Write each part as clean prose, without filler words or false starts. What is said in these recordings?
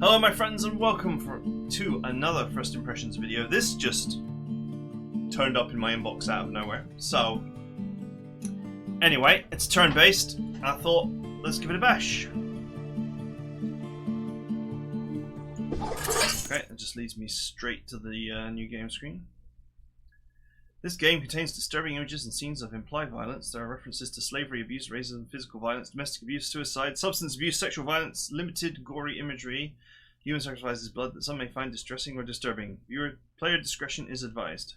Hello my friends and welcome to another First Impressions video. This just turned up in my inbox out of nowhere. So, anyway, it's turn-based. I thought, let's give it a bash. Okay, that just leads me straight to the new game screen. This game contains disturbing images and scenes of implied violence. There are references to slavery, abuse, racism, physical violence, domestic abuse, suicide, substance abuse, sexual violence, limited gory imagery, human sacrifices, blood that some may find distressing or disturbing. Viewer player discretion is advised.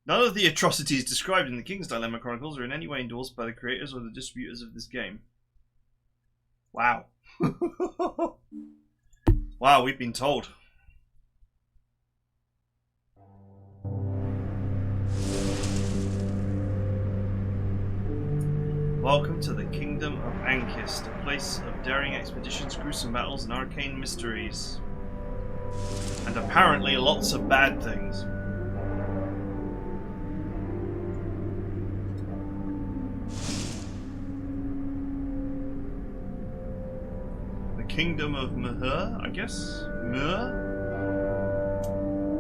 None of the atrocities described in the King's Dilemma Chronicles are in any way endorsed by the creators or the distributors of this game. Wow. Wow, we've been told. Welcome to the Kingdom of Ankist, a place of daring expeditions, gruesome battles, and arcane mysteries. And apparently lots of bad things. The Kingdom of Mhur, I guess? Mhur?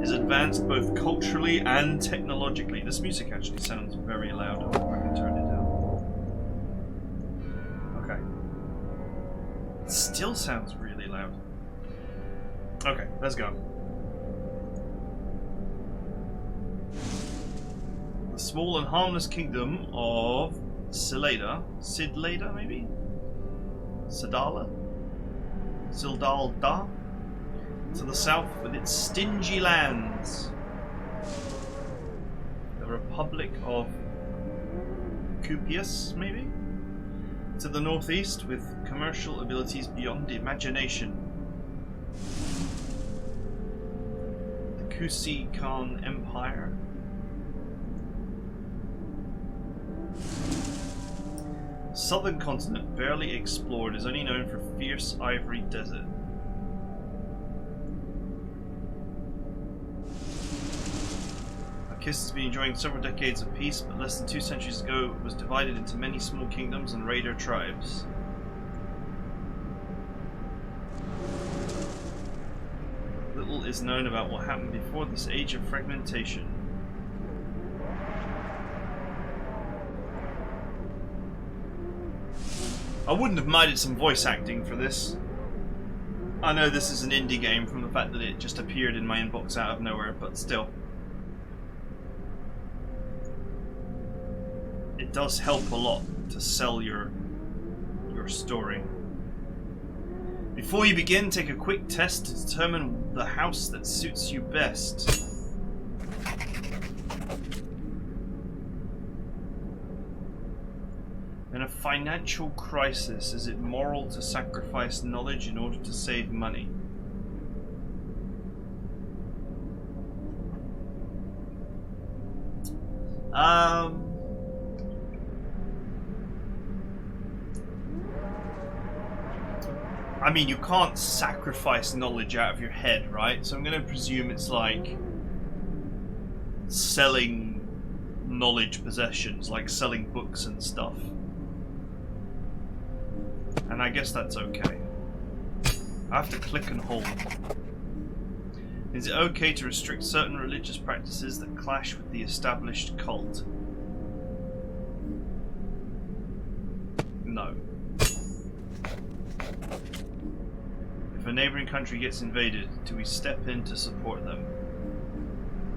Is advanced both culturally and technologically. This music actually sounds very loud. I wonder if I can turn it down. Still sounds really loud. Okay, let's go. The small and harmless kingdom of Sidleda, maybe? Sildalda? To the south with its stingy lands. The Republic of Cupius, maybe? To the northeast with commercial abilities beyond imagination. The Kusi Khan Empire. Southern continent barely explored, is only known for fierce ivory desert. Ankist has been enjoying several decades of peace, but less than 2 centuries ago it was divided into many small kingdoms and raider tribes. Little is known about what happened before this age of fragmentation. I wouldn't have minded some voice acting for this. I know this is an indie game from the fact that it just appeared in my inbox out of nowhere, but still. It does help a lot to sell your story. Before you begin, take a quick test to determine the house that suits you best. In a financial crisis, is it moral to sacrifice knowledge in order to save money? I mean, you can't sacrifice knowledge out of your head, right? So I'm going to presume it's like selling knowledge possessions, like selling books and stuff. And I guess that's okay. I have to click and hold. Is it okay to restrict certain religious practices that clash with the established cult? No. If a neighbouring country gets invaded, do we step in to support them?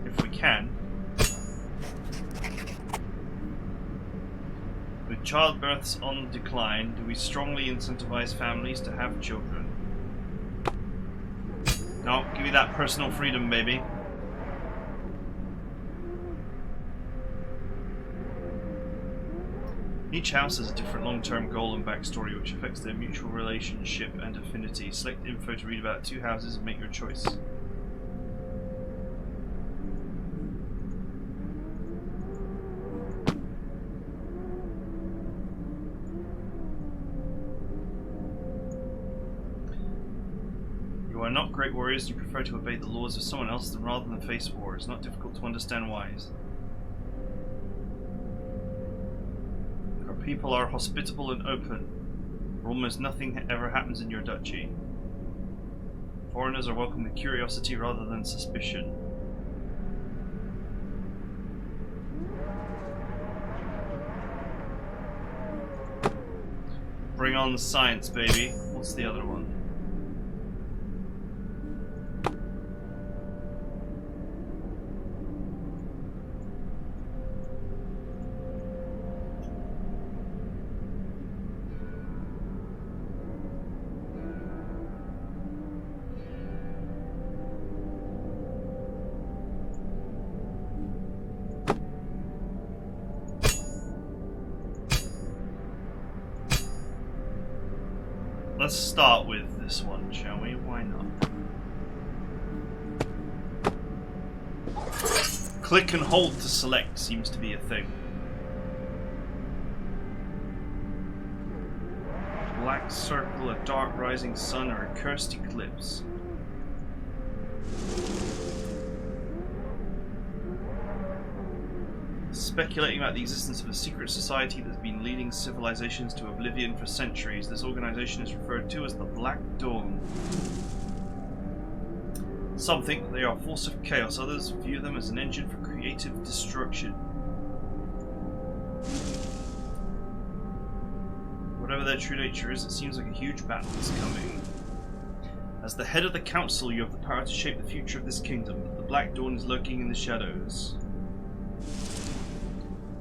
If we can. With childbirths on decline, do we strongly incentivize families to have children? No, give me that personal freedom, baby. Each house has a different long-term goal and backstory which affects their mutual relationship and affinity. Select info to read about 2 houses and make your choice. You are not great warriors, you prefer to obey the laws of someone else rather than face war. It's not difficult to understand why. Our people are hospitable and open. Almost nothing ever happens in your duchy. Foreigners are welcome with curiosity rather than suspicion. Bring on the science, baby. What's the other one? Let's start with this one, shall we? Why not? Click and hold to select seems to be a thing. Black circle, a dark rising sun, or a cursed eclipse. Speculating about the existence of a secret society that's been leading civilizations to oblivion for centuries, this organization is referred to as the Black Dawn. Some think that they are a force of chaos, others view them as an engine for creative destruction. Whatever their true nature is, it seems like a huge battle is coming. As the head of the council, you have the power to shape the future of this kingdom, but the Black Dawn is lurking in the shadows.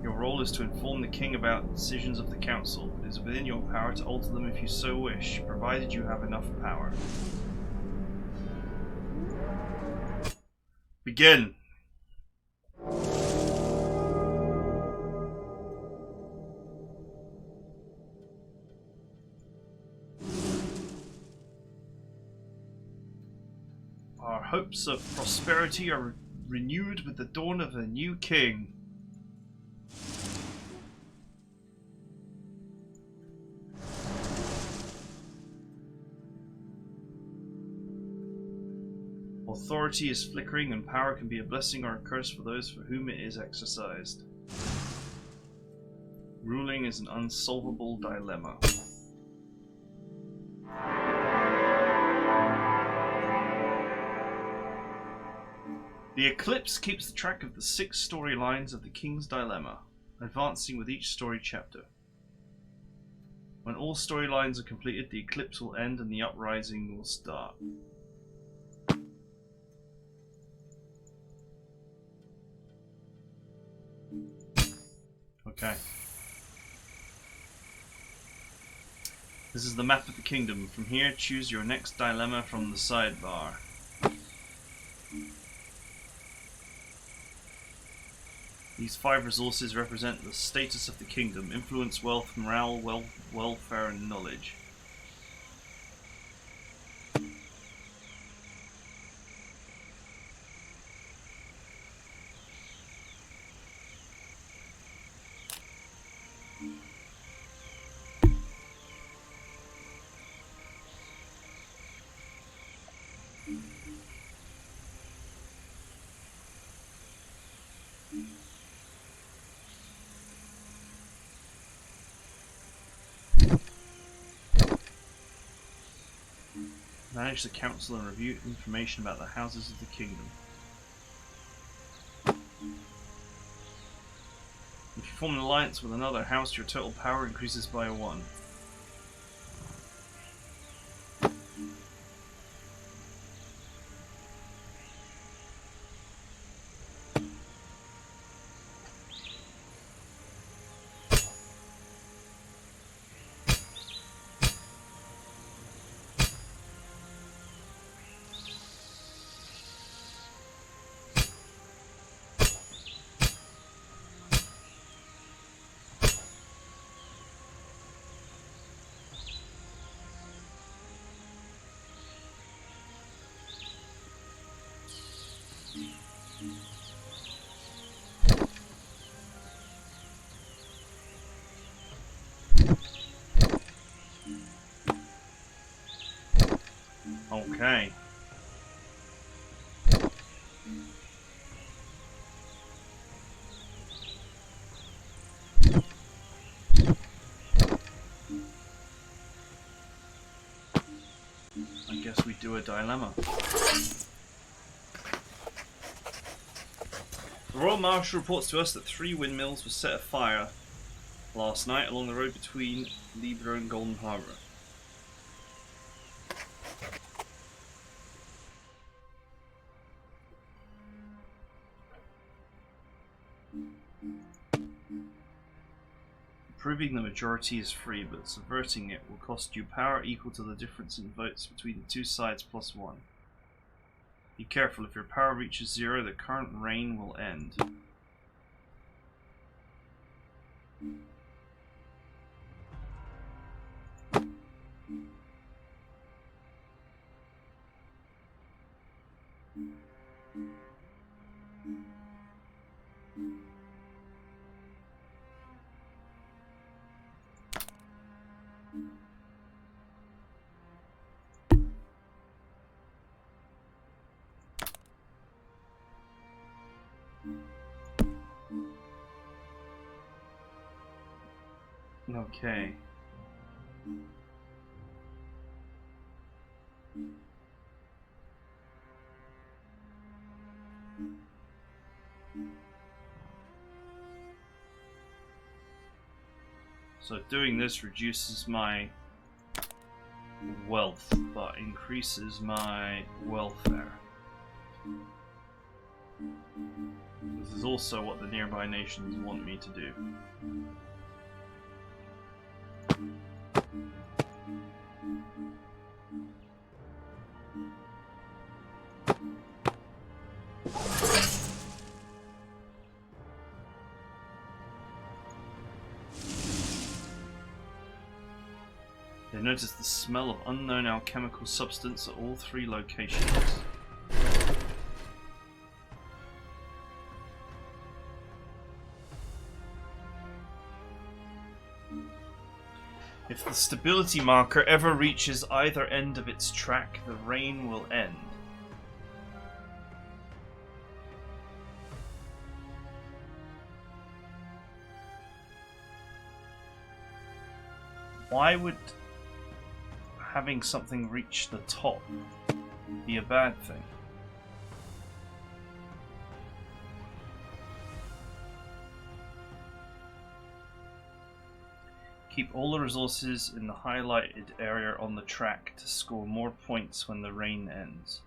Your role is to inform the king about decisions of the council. It is within your power to alter them if you so wish, provided you have enough power. Begin! Our hopes of prosperity are renewed with the dawn of a new king. Authority is flickering, and power can be a blessing or a curse for those for whom it is exercised. Ruling is an unsolvable dilemma. The Eclipse keeps the track of the 6 storylines of the King's Dilemma, advancing with each story chapter. When all storylines are completed, the Eclipse will end and the Uprising will start. Okay. This is the map of the kingdom. From here, choose your next dilemma from the sidebar. These 5 resources represent the status of the kingdom: influence, wealth, morale, welfare, and knowledge. Manage the council and review information about the houses of the kingdom. If you form an alliance with another house, your total power increases by 1. Okay. I guess we do a dilemma. The Royal Marshal reports to us that 3 windmills were set afire last night along the road between Libra and Golden Harbour. Proving the majority is free, but subverting it will cost you power equal to the difference in votes between the two sides plus 1. Be careful, if your power reaches 0, the current reign will end. Okay. So doing this reduces my wealth, but increases my welfare. This is also what the nearby nations want me to do. They noticed the smell of unknown alchemical substance at all 3 locations. If the stability marker ever reaches either end of its track, the reign will end. Why would having something reach the top be a bad thing? Keep all the resources in the highlighted area on the track to score more points when the reign ends.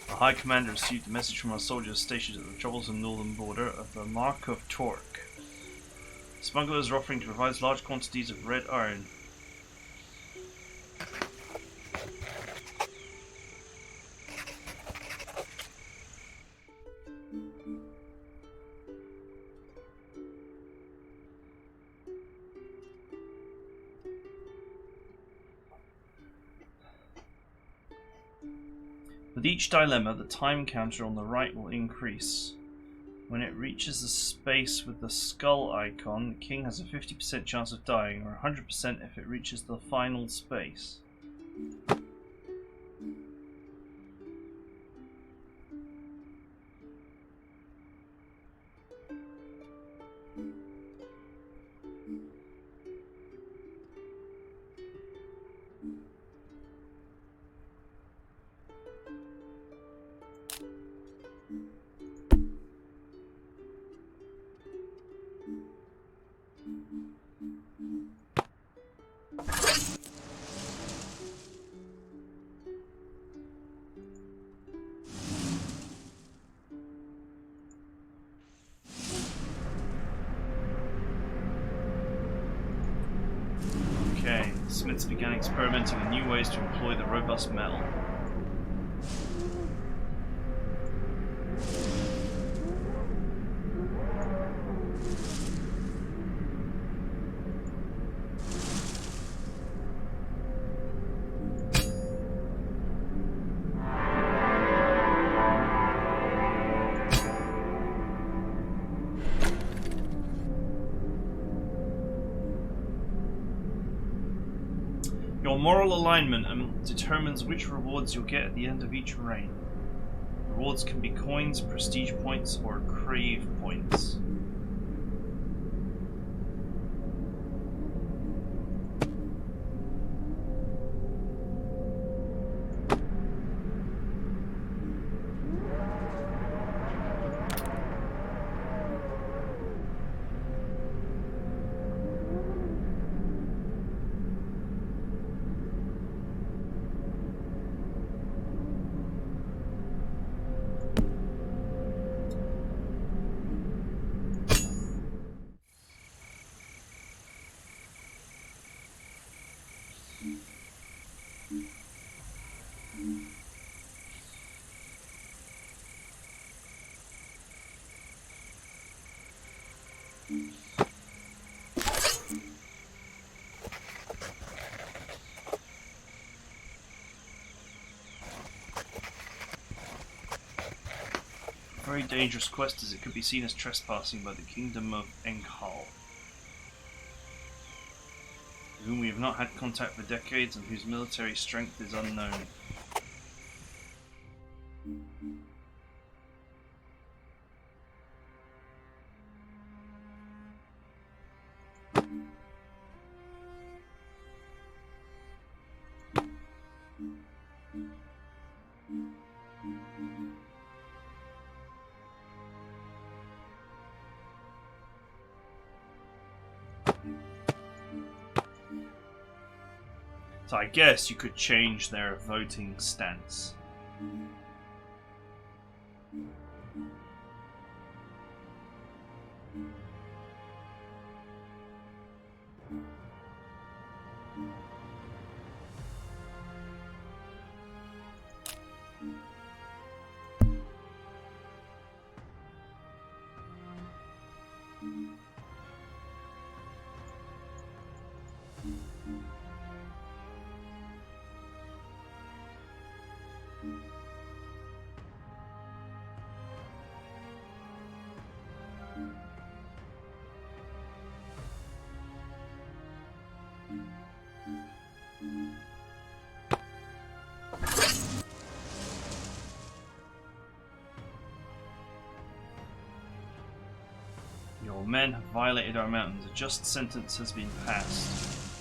The High Commander received a message from our soldiers stationed at the troublesome northern border of the Mark of Torque. Smugglers are offering to provide large quantities of red iron. With each dilemma, the time counter on the right will increase. When it reaches the space with the skull icon, the king has a 50% chance of dying, or 100% if it reaches the final space. Okay, the smiths began experimenting with new ways to employ the robust metal. Your moral alignment determines which rewards you'll get at the end of each reign. Rewards can be coins, prestige points, or crave points. A very dangerous quest, as it could be seen as trespassing by the kingdom of Enkhal, with whom we have not had contact for decades and whose military strength is unknown. So I guess you could change their voting stance. Your men have violated our mountains. A just sentence has been passed.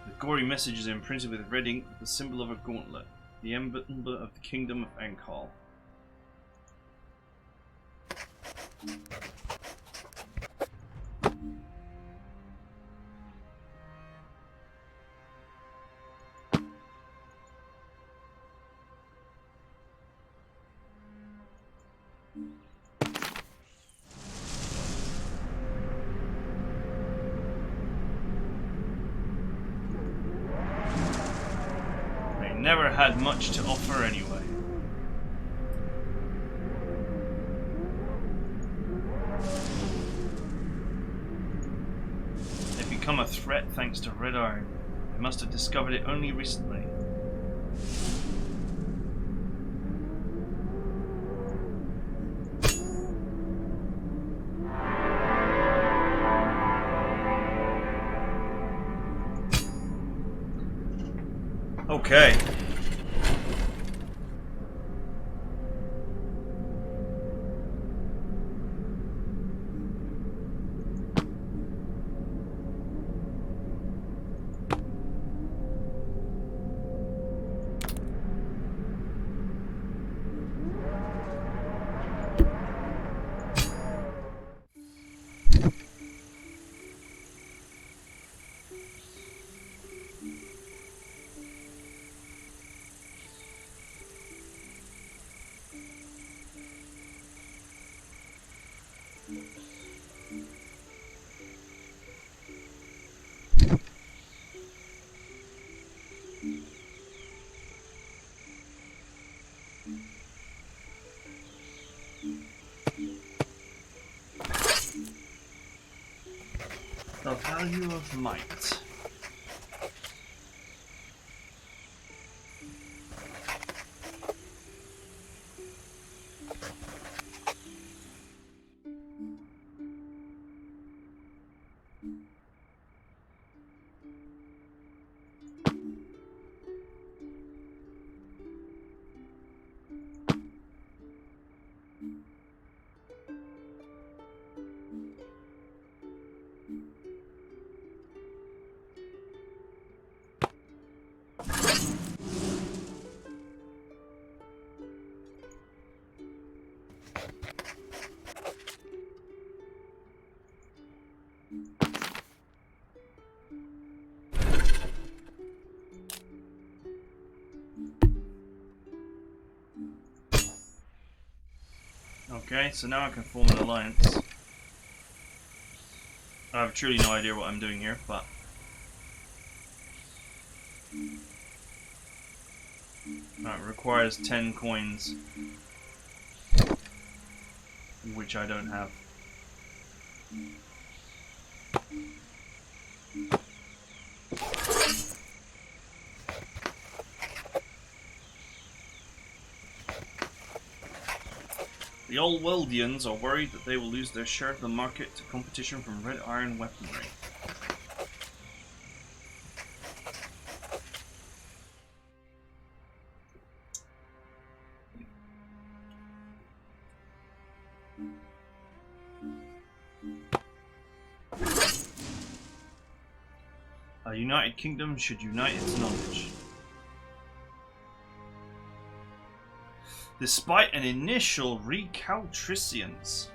The gory message is imprinted with red ink with the symbol of a gauntlet, the emblem of the kingdom of Enkhal. Never had much to offer anyway. They've become a threat thanks to Red Iron. They must have discovered it only recently. Okay. The value of might. Okay, so now I can form an alliance. I have truly no idea what I'm doing here, but it requires 10 coins, which I don't have. The Allweldians are worried that they will lose their share of the market to competition from red iron weaponry. A united kingdom should unite its knowledge. Despite an initial recalcitrance.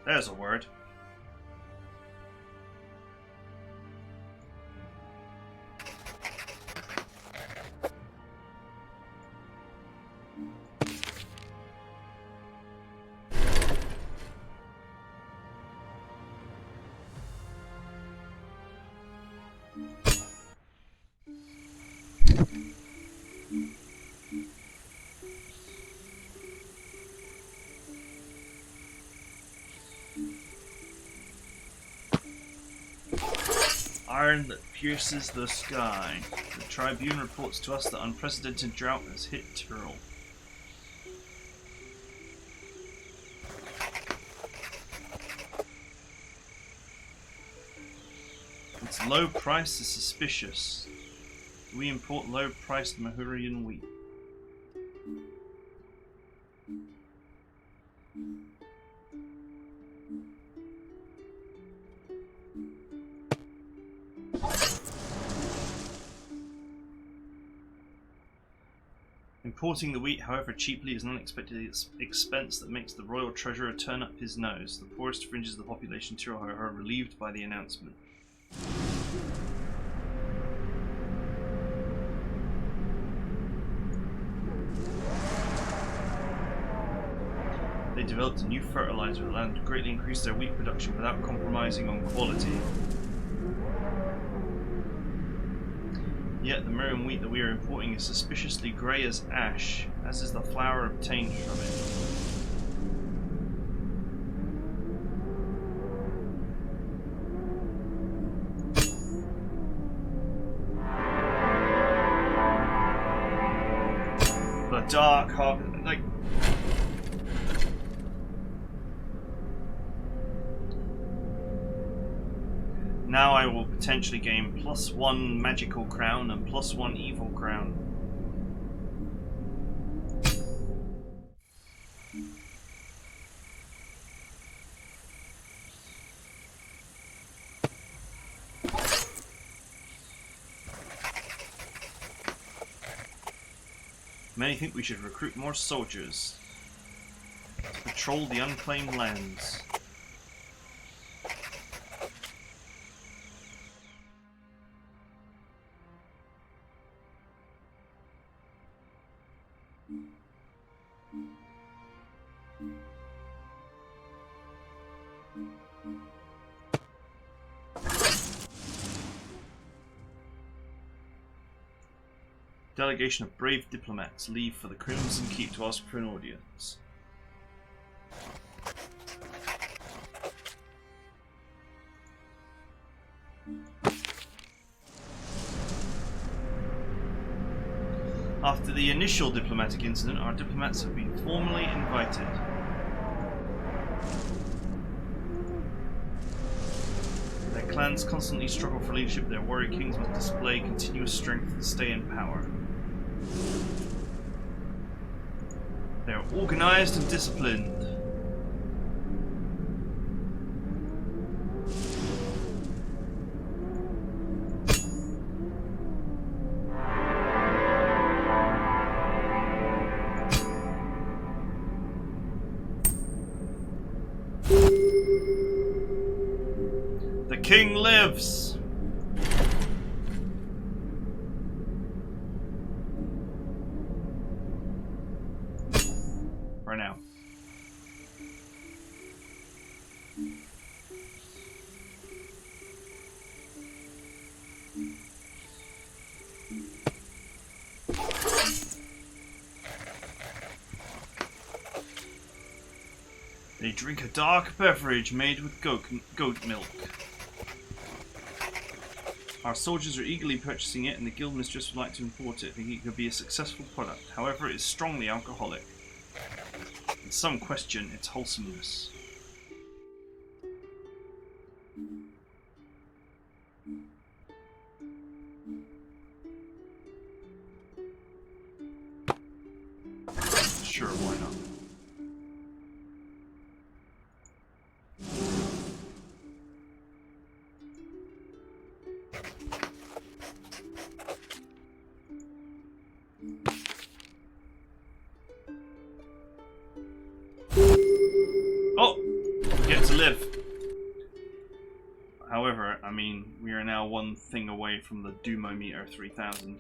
There's a word. Iron that pierces the sky. The Tribune reports to us that unprecedented drought has hit Tyrol. Its low price is suspicious. We import low-priced Mahurian wheat. Importing the wheat, however cheaply, is an unexpected expense that makes the royal treasurer turn up his nose. The poorest fringes of the population Tyrol are relieved by the announcement. They developed a new fertilizer that allowed them to greatly increase their wheat production without compromising on quality. Yet the Miriam wheat that we are importing is suspiciously grey as ash, as is the flour obtained from it. The dark harvest, like. Now I will potentially gain +1 magical crown and +1 evil crown. Many think we should recruit more soldiers to patrol the unclaimed lands. Delegation of brave diplomats leave for the Crimson Keep to ask for an audience. After the initial diplomatic incident, our diplomats have been formally invited. Their clans constantly struggle for leadership. Their warrior kings must display continuous strength to stay in power. They are organized and disciplined. The king lives! For now. They drink a dark beverage made with goat milk. Our soldiers are eagerly purchasing it, and the guild mistress would like to import it, thinking it could be a successful product. However, it is strongly alcoholic, and some question its wholesomeness. Sure, why not? Oh! We get to live. However, I mean, we are now one thing away from the Doomometer 3000.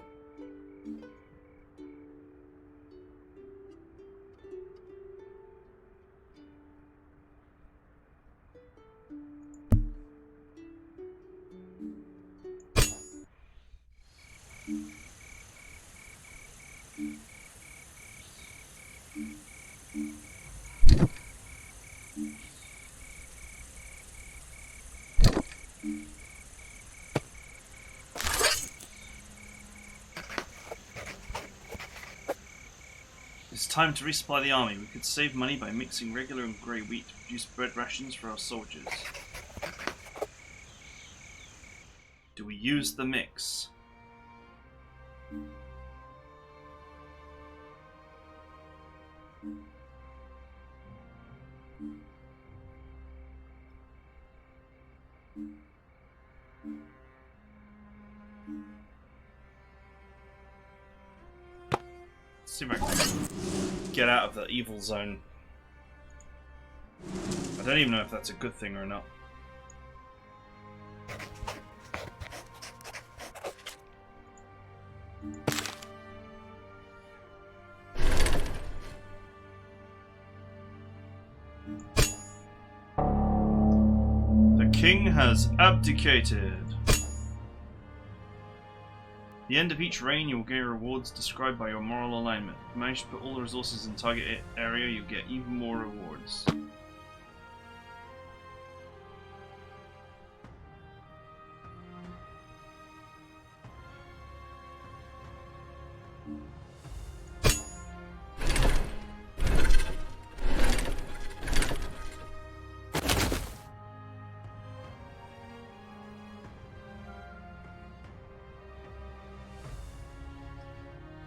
It's time to resupply the army. We could save money by mixing regular and grey wheat to produce bread rations for our soldiers. Do we use the mix? Let's see if I can get out of the evil zone. I don't even know if that's a good thing or not. The king has abdicated. At the end of each reign, you will gain rewards described by your moral alignment. If you manage to put all the resources in target area, you'll get even more rewards.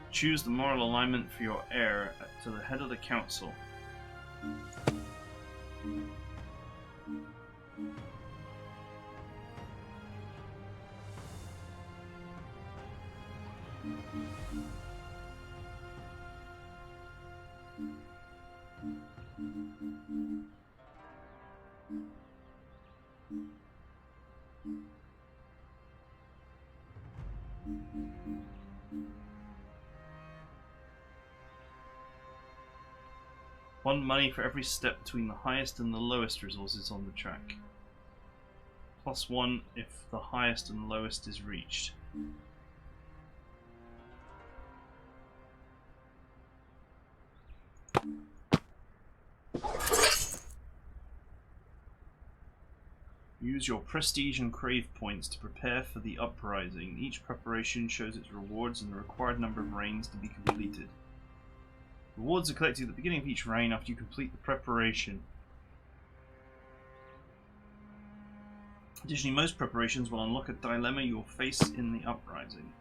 Choose the moral alignment for your heir to the head of the council. One money for every step between the highest and the lowest resources on the track. Plus one if the highest and lowest is reached. Use your prestige and crave points to prepare for the uprising. Each preparation shows its rewards and the required number of reigns to be completed. Rewards are collected at the beginning of each reign after you complete the preparation. Additionally, most preparations will unlock a dilemma you will face in the uprising.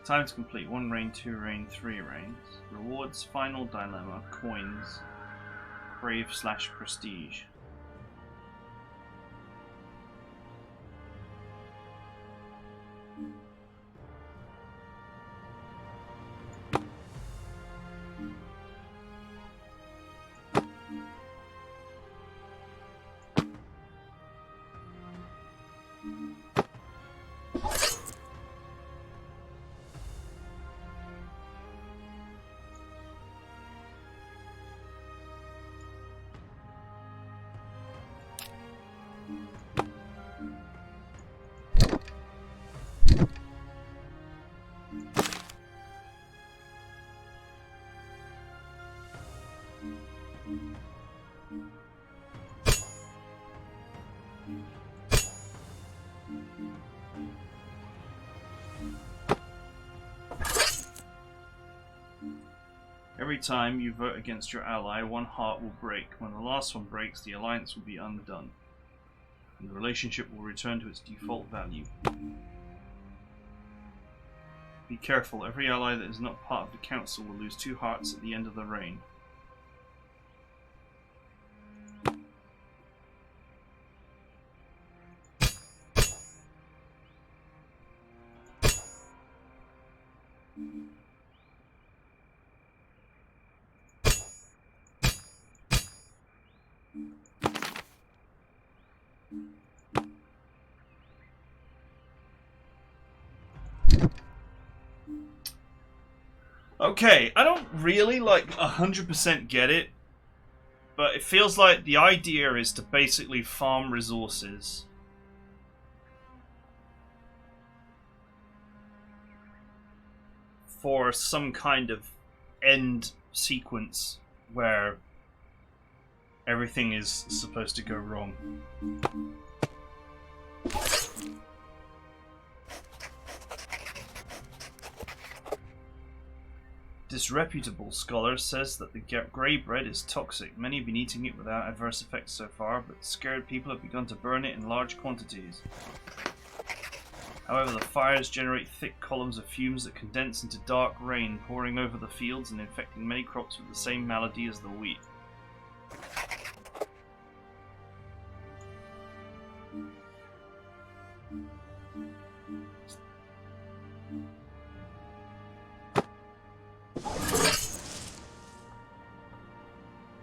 Time to complete 1 reign, 2 reign, 3 reigns. Rewards, final dilemma, coins, crave / prestige. Every time you vote against your ally, one heart will break. When the last one breaks, the alliance will be undone, and the relationship will return to its default value. Be careful, every ally that is not part of the council will lose 2 hearts at the end of the reign. Okay, I don't really 100% get it, but it feels like the idea is to basically farm resources. For some kind of end sequence where everything is supposed to go wrong. Disreputable scholar says that the grey bread is toxic. Many have been eating it without adverse effects so far, but scared people have begun to burn it in large quantities. However, the fires generate thick columns of fumes that condense into dark rain, pouring over the fields and infecting many crops with the same malady as the wheat.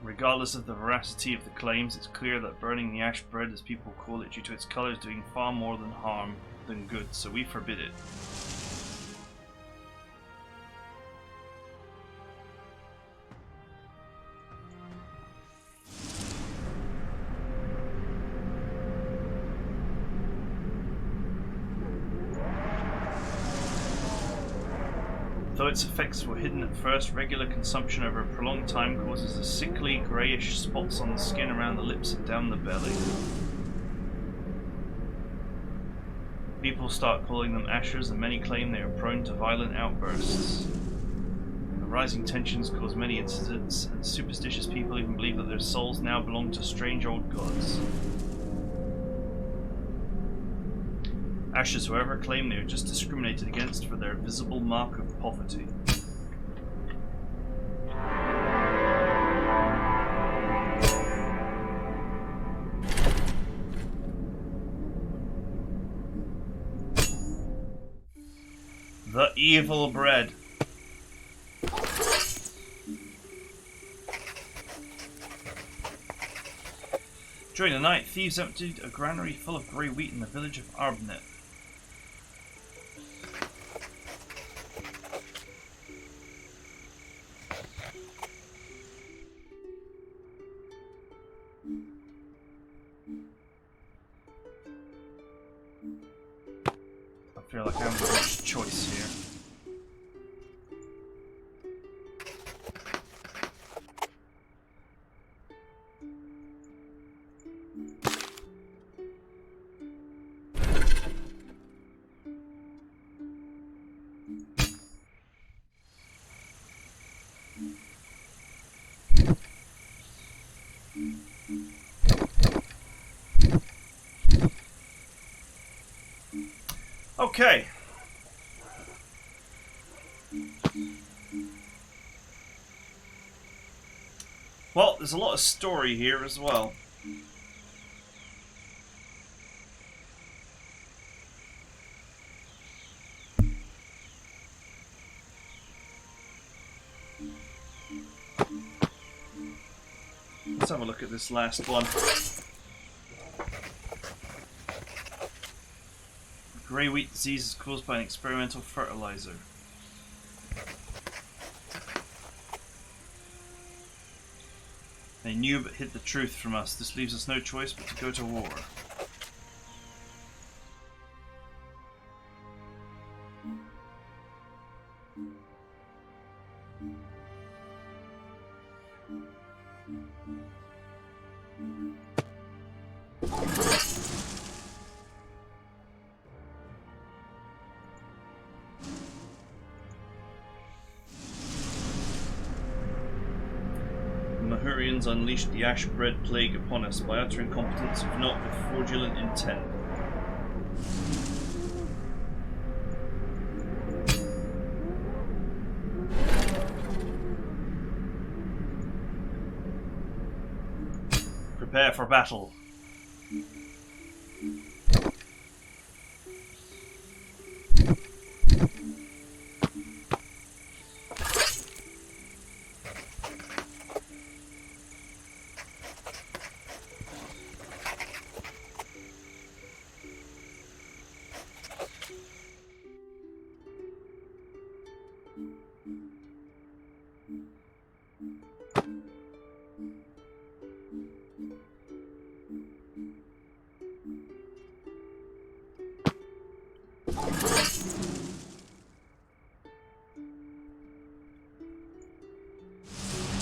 Regardless of the veracity of the claims, it's clear that burning the ash bread, as people call it, due to its colour, is doing far more than harm than good, so we forbid it. Though its effects were hidden at first, regular consumption over a prolonged time causes the sickly, greyish spots on the skin around the lips and down the belly. People start calling them ashers, and many claim they are prone to violent outbursts. The rising tensions cause many incidents, and superstitious people even believe that their souls now belong to strange old gods. Ashers, however, claim they are just discriminated against for their visible mark of poverty. The evil bread. During the night, thieves emptied a granary full of grey wheat in the village of Arbnet. I feel like I haven't got much choice here. Okay. Well, there's a lot of story here as well. Let's have a look at this last one. Grey wheat disease is caused by an experimental fertilizer. They knew but hid the truth from us. This leaves us no choice but to go to war. Hurrians unleashed the ash-bread plague upon us by utter incompetence, if not with fraudulent intent. Prepare for battle.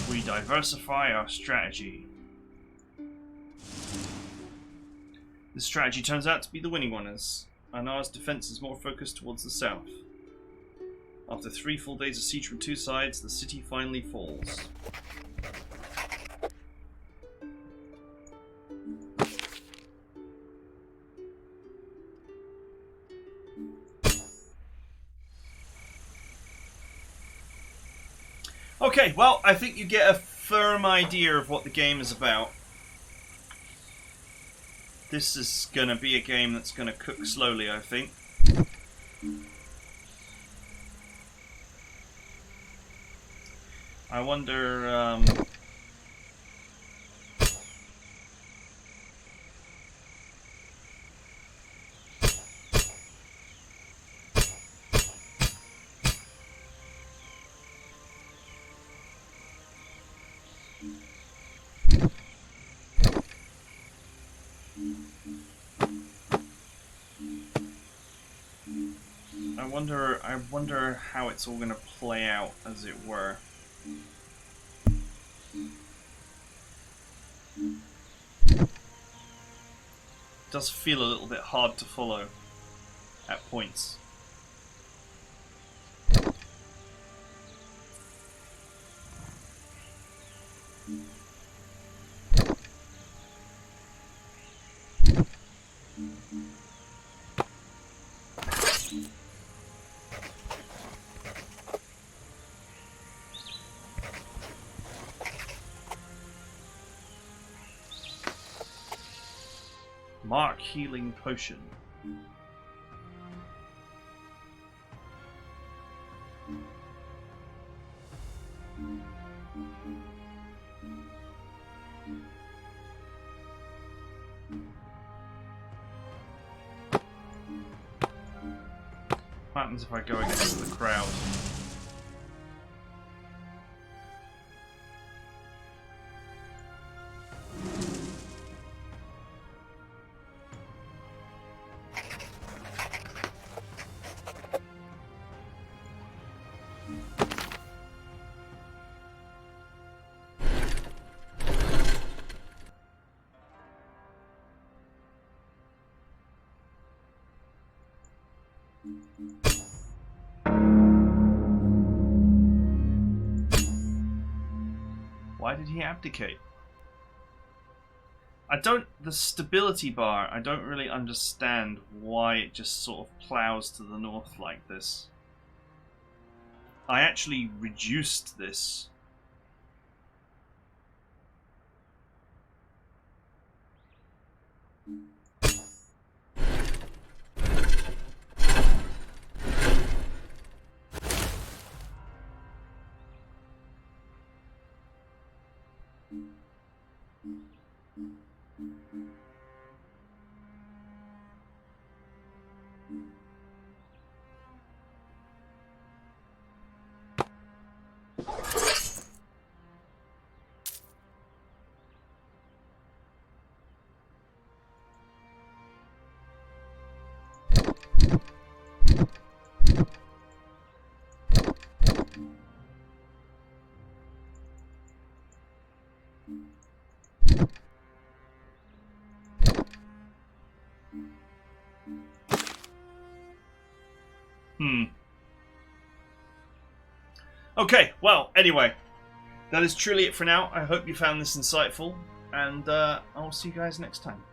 We diversify our strategy. This strategy turns out to be the winning one, as Anar's defense is more focused towards the south. After 3 full days of siege from 2 sides, the city finally falls. Okay, well, I think you get a firm idea of what the game is about. This is going to be a game that's going to cook slowly, I think. I wonder... I wonder how it's all going to play out, as it were. It does feel a little bit hard to follow at points. Mark healing potion. What happens if I go against the crowd? Why did he abdicate? The stability bar, I don't really understand why it just sort of plows to the north like this. I actually reduced this. Okay, well, anyway. that is truly it for now. I hope you found this insightful, and I'll see you guys next time.